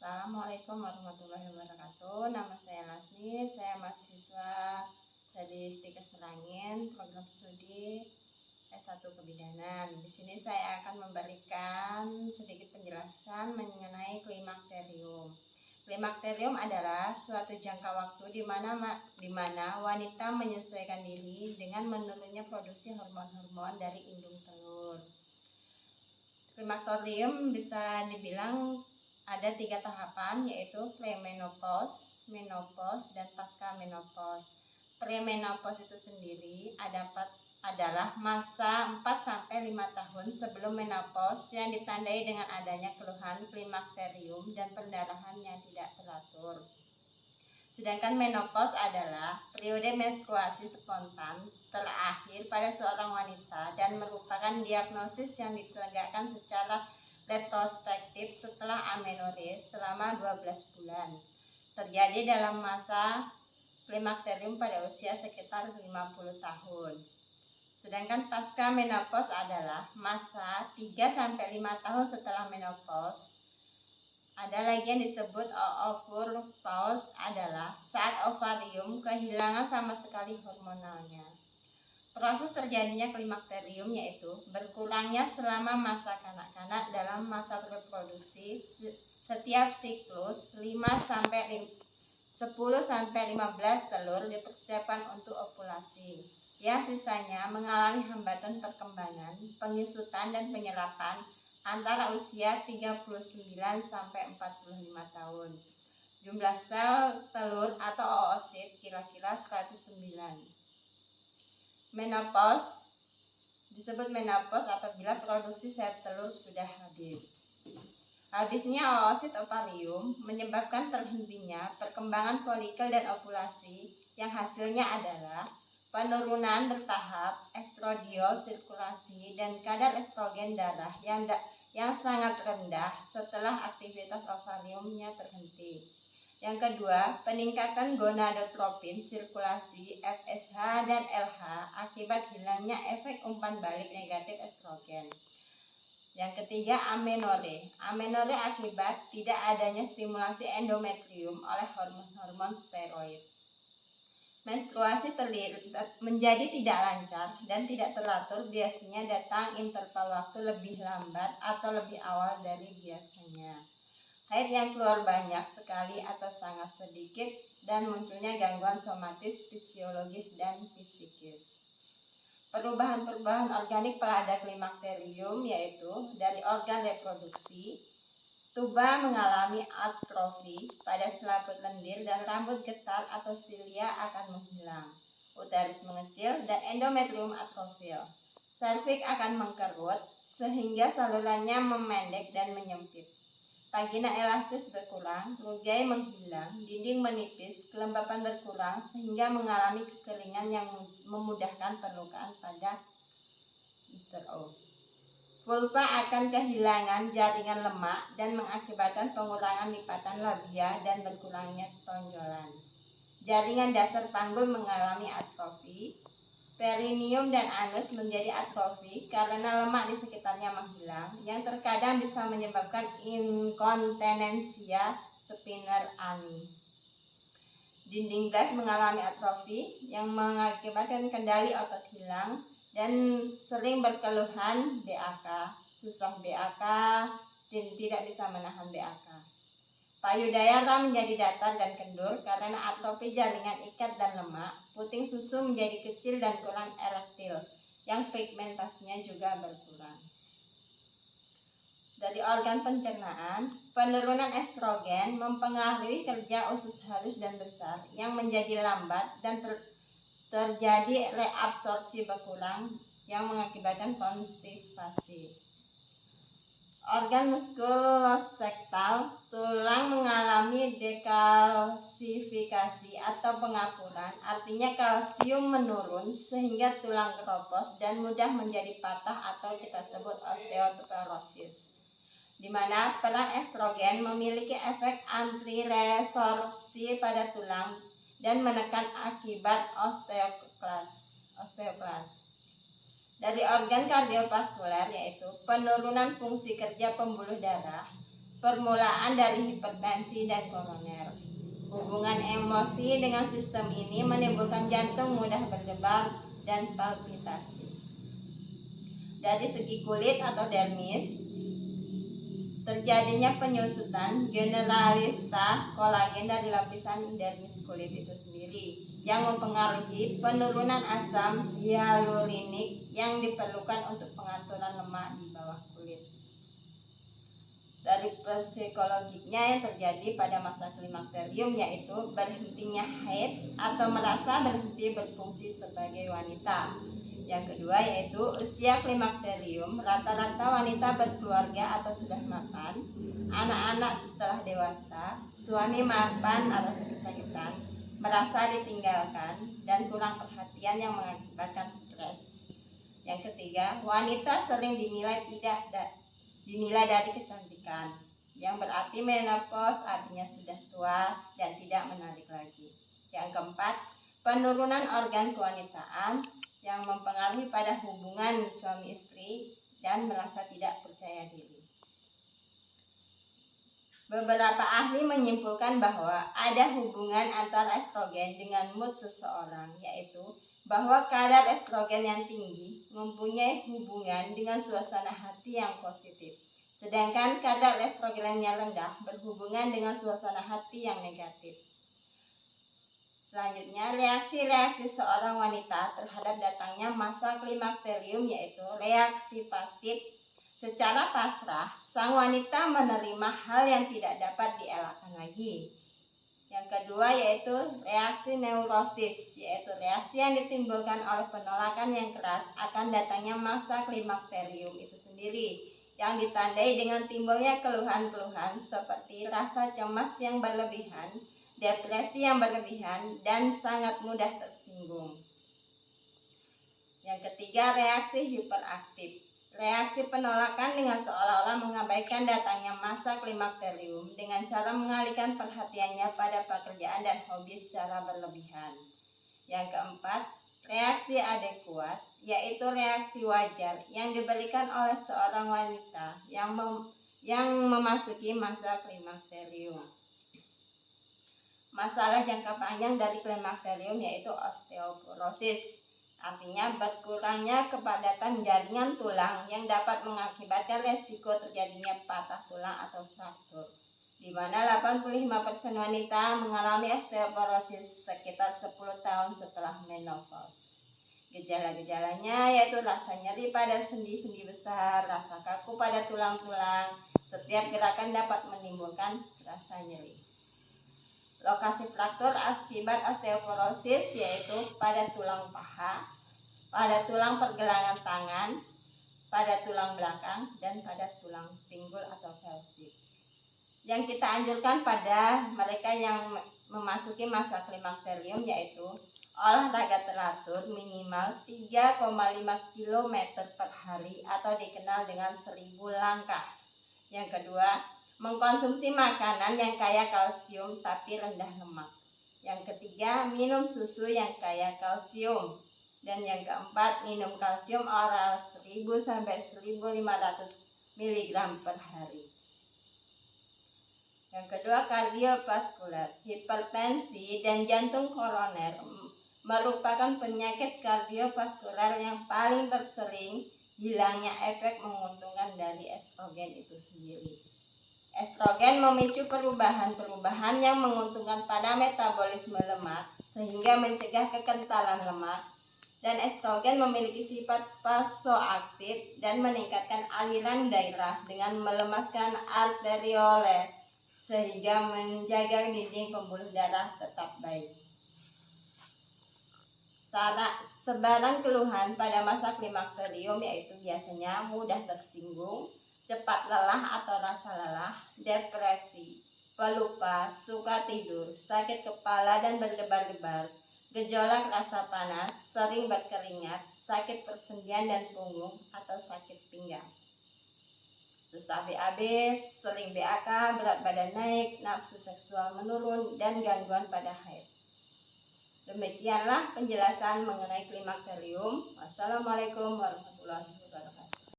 Assalamualaikum warahmatullahi wabarakatuh. Nama saya Lasni, saya mahasiswa Stadistik Merangin, program studi S1 Kebidanan. Di sini saya akan memberikan sedikit penjelasan mengenai klimakterium. Klimakterium adalah suatu jangka waktu di mana wanita menyesuaikan diri dengan menurunnya produksi hormon-hormon dari indung telur. Klimakterium bisa dibilang ada 3 tahapan, yaitu premenopause, menopause, dan pasca menopause. Premenopause itu sendiri adalah masa 4-5 tahun sebelum menopause yang ditandai dengan adanya keluhan klimakterium dan perdarahan yang tidak teratur. Sedangkan menopause adalah periode menstruasi spontan terakhir pada seorang wanita dan merupakan diagnosis yang ditegakkan secara retrospektif setelah amenorrhea selama 12 bulan. Terjadi dalam masa klimakterium pada usia sekitar 50 tahun. Sedangkan pasca menopause adalah masa 3-5 tahun setelah menopause. Ada lagi yang disebut oopause, adalah saat ovarium kehilangan sama sekali hormonalnya. Proses terjadinya klimakterium yaitu berkurangnya selama masa kanak-kanak dalam masa reproduksi setiap siklus 10-15 telur dipersiapkan untuk ovulasi. Yang sisanya mengalami hambatan perkembangan, pengisutan dan penyerapan antara usia 39-45 tahun. Jumlah sel telur atau oosit kira-kira 109. Menopause disebut menopause apabila produksi sel telur sudah habis. Habisnya oosit ovarium menyebabkan terhentinya perkembangan folikel dan ovulasi, yang hasilnya adalah penurunan bertahap estradiol sirkulasi dan kadar estrogen darah yang sangat rendah setelah aktivitas ovariumnya terhenti. Yang kedua, peningkatan gonadotropin sirkulasi FSH dan LH akibat hilangnya efek umpan balik negatif estrogen. Yang ketiga, amenorrhea. Amenorrhea akibat tidak adanya stimulasi endometrium oleh hormon-hormon steroid. Menstruasi menjadi tidak lancar dan tidak teratur, biasanya datang interval waktu lebih lambat atau lebih awal dari biasanya. Haid yang keluar banyak sekali atau sangat sedikit, dan munculnya gangguan somatis, fisiologis, dan psikis. Perubahan-perubahan organik pada klimakterium yaitu dari organ reproduksi, tuba mengalami atrofi pada selaput lendir dan rambut getar atau silia akan menghilang. Uterus mengecil dan endometrium atrofil. Serviks akan mengkerut sehingga salurannya memendek dan menyempit. Vagina elastis berkurang, rugai menghilang, dinding menipis, kelembapan berkurang sehingga mengalami kekeringan yang memudahkan perlukaan pada Mr. O. Vulva akan kehilangan jaringan lemak dan mengakibatkan pengurangan lipatan labia dan berkurangnya tonjolan. Jaringan dasar panggul mengalami atrofi. Perineum dan anus menjadi atrofi karena lemak di sekitarnya menghilang, yang terkadang bisa menyebabkan inkontinensia sphincter ani. Dinding glas mengalami atrofi yang mengakibatkan kendali otot hilang dan sering berkeluhan BAK, susah BAK, dan tidak bisa menahan BAK. Payudara menjadi datar dan kendur karena atrofi jaringan ikat dan lemak. Puting susu menjadi kecil dan kurang erektil, yang pigmentasinya juga berkurang. Dari organ pencernaan, penurunan estrogen mempengaruhi kerja usus halus dan besar yang menjadi lambat dan terjadi reabsorpsi berkurang yang mengakibatkan konstipasi. Organ muskuloskeletal, tulang mengalami dekalsifikasi atau pengapuran, artinya kalsium menurun sehingga tulang keropos dan mudah menjadi patah atau kita sebut osteoporosis, di mana peran estrogen memiliki efek antiresorpsi pada tulang dan menekan akibat osteoklas. Dari organ kardiovaskuler yaitu penurunan fungsi kerja pembuluh darah, permulaan dari hipertensi dan koroner. Hubungan emosi dengan sistem ini menimbulkan jantung mudah berdebar dan palpitasi. Dari segi kulit atau dermis, terjadinya penyusutan generalista kolagen dari lapisan dermis kulit itu sendiri yang mempengaruhi penurunan asam hyalurinik yang diperlukan untuk pengaturan lemak di bawah kulit. Dari psikologiknya yang terjadi pada masa klimakterium yaitu berhentinya haid atau merasa berhenti berfungsi sebagai wanita. Yang kedua yaitu usia klimakterium, rata-rata wanita berkeluarga atau sudah mapan, anak-anak setelah dewasa, suami mapan atau sakit-sakitan, merasa ditinggalkan, dan kurang perhatian yang mengakibatkan stres. Yang ketiga, wanita sering dinilai dari kecantikan, yang berarti menopause artinya sudah tua dan tidak menarik lagi. Yang keempat, penurunan organ kewanitaan yang mempengaruhi pada hubungan suami istri dan merasa tidak percaya diri. Beberapa ahli menyimpulkan bahwa ada hubungan antara estrogen dengan mood seseorang, yaitu bahwa kadar estrogen yang tinggi mempunyai hubungan dengan suasana hati yang positif, sedangkan kadar estrogen yang rendah berhubungan dengan suasana hati yang negatif. Selanjutnya, reaksi-reaksi seorang wanita terhadap datangnya masa klimakterium yaitu reaksi pasif. Secara pasrah, sang wanita menerima hal yang tidak dapat dielakkan lagi. Yang kedua yaitu reaksi neurosis, yaitu reaksi yang ditimbulkan oleh penolakan yang keras akan datangnya masa klimakterium itu sendiri, yang ditandai dengan timbulnya keluhan-keluhan seperti rasa cemas yang berlebihan, depresi yang berlebihan, dan sangat mudah tersinggung. Yang ketiga, reaksi hiperaktif. Reaksi penolakan dengan seolah-olah mengabaikan datangnya masa klimakterium dengan cara mengalihkan perhatiannya pada pekerjaan dan hobi secara berlebihan. Yang keempat, reaksi adekuat, yaitu reaksi wajar yang diberikan oleh seorang wanita yang memasuki masa klimakterium. Masalah jangka panjang dari klimakterium yaitu osteoporosis. Artinya berkurangnya kepadatan jaringan tulang yang dapat mengakibatkan resiko terjadinya patah tulang atau fraktur, di mana 85% wanita mengalami osteoporosis sekitar 10 tahun setelah menopause. Gejala-gejalanya yaitu rasa nyeri pada sendi-sendi besar, rasa kaku pada tulang-tulang, setiap gerakan dapat menimbulkan rasa nyeri. Lokasi fraktur akibat osteoporosis yaitu pada tulang paha, pada tulang pergelangan tangan, pada tulang belakang, dan pada tulang pinggul atau pelvis. Yang kita anjurkan pada mereka yang memasuki masa klimakterium yaitu olahraga teratur minimal 3,5 km per hari atau dikenal dengan 1000 langkah. Yang kedua, mengkonsumsi makanan yang kaya kalsium tapi rendah lemak. Yang ketiga, minum susu yang kaya kalsium. Dan yang keempat, minum kalsium oral 1000 sampai 1500 mg per hari. Yang kedua, kardiovaskuler. Hipertensi dan jantung koroner merupakan penyakit kardiovaskuler yang paling tersering hilangnya efek menguntungkan dari estrogen itu sendiri. Estrogen memicu perubahan-perubahan yang menguntungkan pada metabolisme lemak sehingga mencegah kekentalan lemak, dan estrogen memiliki sifat vasoaktif dan meningkatkan aliran darah dengan melemaskan arterioler sehingga menjaga dinding pembuluh darah tetap baik. Sebaran keluhan pada masa klimakterium yaitu biasanya mudah tersinggung, cepat lelah atau rasa lelah, depresi, pelupa, suka tidur, sakit kepala dan berdebar-debar, gejolak rasa panas, sering berkeringat, sakit persendian dan punggung atau sakit pinggang, susah BAB, sering BAK, berat badan naik, nafsu seksual menurun, dan gangguan pada haid. Demikianlah penjelasan mengenai klimakterium. Wassalamualaikum warahmatullahi wabarakatuh.